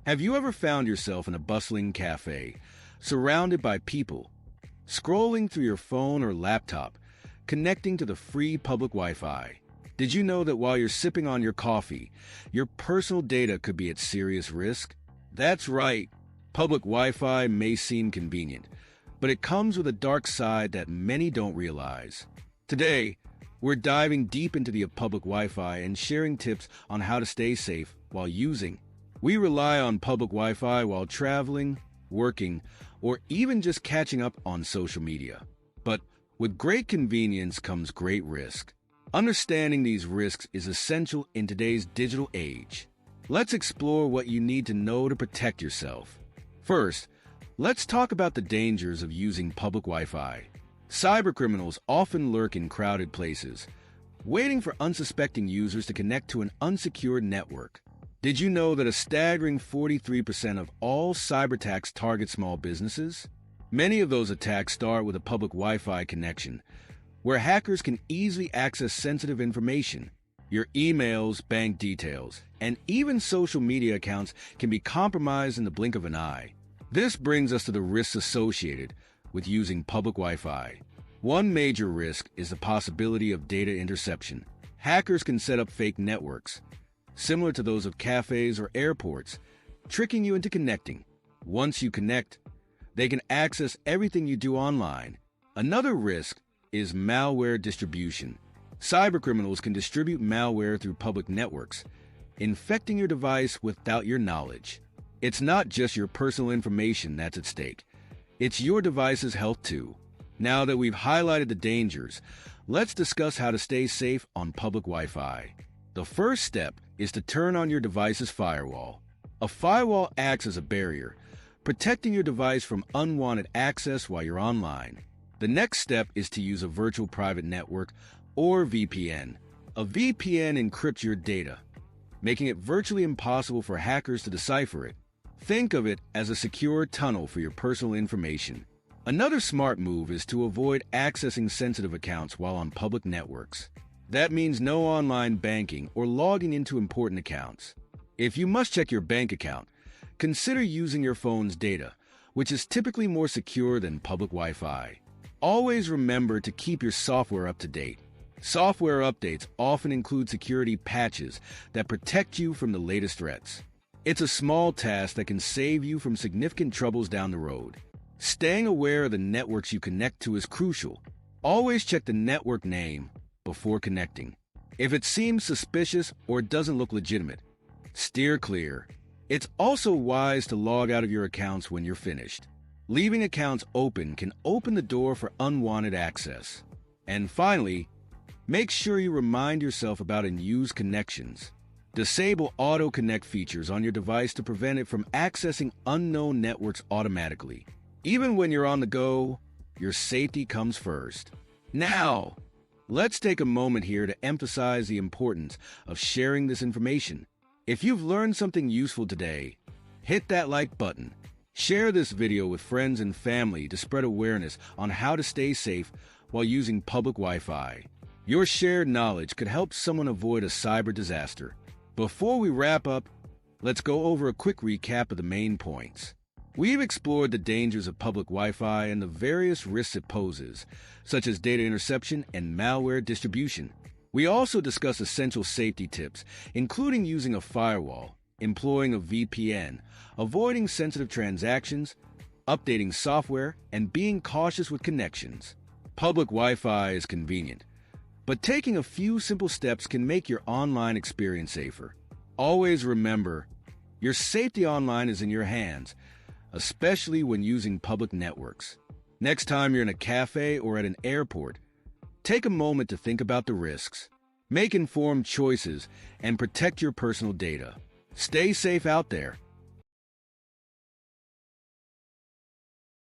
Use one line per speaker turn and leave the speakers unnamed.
Have you ever found yourself in a bustling cafe, surrounded by people, scrolling through your phone or laptop, connecting to the free public Wi-Fi? Did you know that while you're sipping on your coffee, your personal data could be at serious risk? That's right. Public Wi-Fi may seem convenient, but it comes with a dark side that many don't realize. Today, we're diving deep into the public Wi-Fi and sharing tips on how to stay safe while using. We rely on public Wi-Fi while traveling, working, or even just catching up on social media. But with great convenience comes great risk. Understanding these risks is essential in today's digital age. Let's explore what you need to know to protect yourself. First, let's talk about the dangers of using public Wi-Fi. Cybercriminals often lurk in crowded places, waiting for unsuspecting users to connect to an unsecured network. Did you know that a staggering 43% of all cyber attacks target small businesses? Many of those attacks start with a public Wi-Fi connection, where hackers can easily access sensitive information. Your emails, bank details, and even social media accounts can be compromised in the blink of an eye. This brings us to the risks associated with using public Wi-Fi. One major risk is the possibility of data interception. Hackers can set up fake networks, similar to those of cafes or airports, tricking you into connecting. Once you connect, they can access everything you do online. Another risk is malware distribution. Cybercriminals can distribute malware through public networks, infecting your device without your knowledge. It's not just your personal information that's at stake. It's your device's health too. Now that we've highlighted the dangers, let's discuss how to stay safe on public Wi-Fi. The first step is to turn on your device's firewall. A firewall acts as a barrier, protecting your device from unwanted access while you're online. The next step is to use a virtual private network, or VPN. A VPN encrypts your data, making it virtually impossible for hackers to decipher it. Think of it as a secure tunnel for your personal information. Another smart move is to avoid accessing sensitive accounts while on public networks. That means no online banking or logging into important accounts. If you must check your bank account, consider using your phone's data, which is typically more secure than public Wi-Fi. Always remember to keep your software up to date. Software updates often include security patches that protect you from the latest threats. It's a small task that can save you from significant troubles down the road. Staying aware of the networks you connect to is crucial. Always check the network name before connecting. If it seems suspicious or doesn't look legitimate, steer clear. It's also wise to log out of your accounts when you're finished. Leaving accounts open can open the door for unwanted access. And finally, make sure you remind yourself about unused connections. Disable auto-connect features on your device to prevent it from accessing unknown networks automatically. Even when you're on the go, your safety comes first. Now, let's take a moment here to emphasize the importance of sharing this information. If you've learned something useful today, hit that like button. Share this video with friends and family to spread awareness on how to stay safe while using public Wi-Fi. Your shared knowledge could help someone avoid a cyber disaster. Before we wrap up, let's go over a quick recap of the main points. We've explored the dangers of public Wi-Fi and the various risks it poses, such as data interception and malware distribution. We also discussed essential safety tips, including using a firewall, employing a VPN, avoiding sensitive transactions, updating software, and being cautious with connections. Public Wi-Fi is convenient, but taking a few simple steps can make your online experience safer. Always remember, your safety online is in your hands, especially when using public networks. Next time you're in a cafe or at an airport, take a moment to think about the risks. Make informed choices and protect your personal data. Stay safe out there.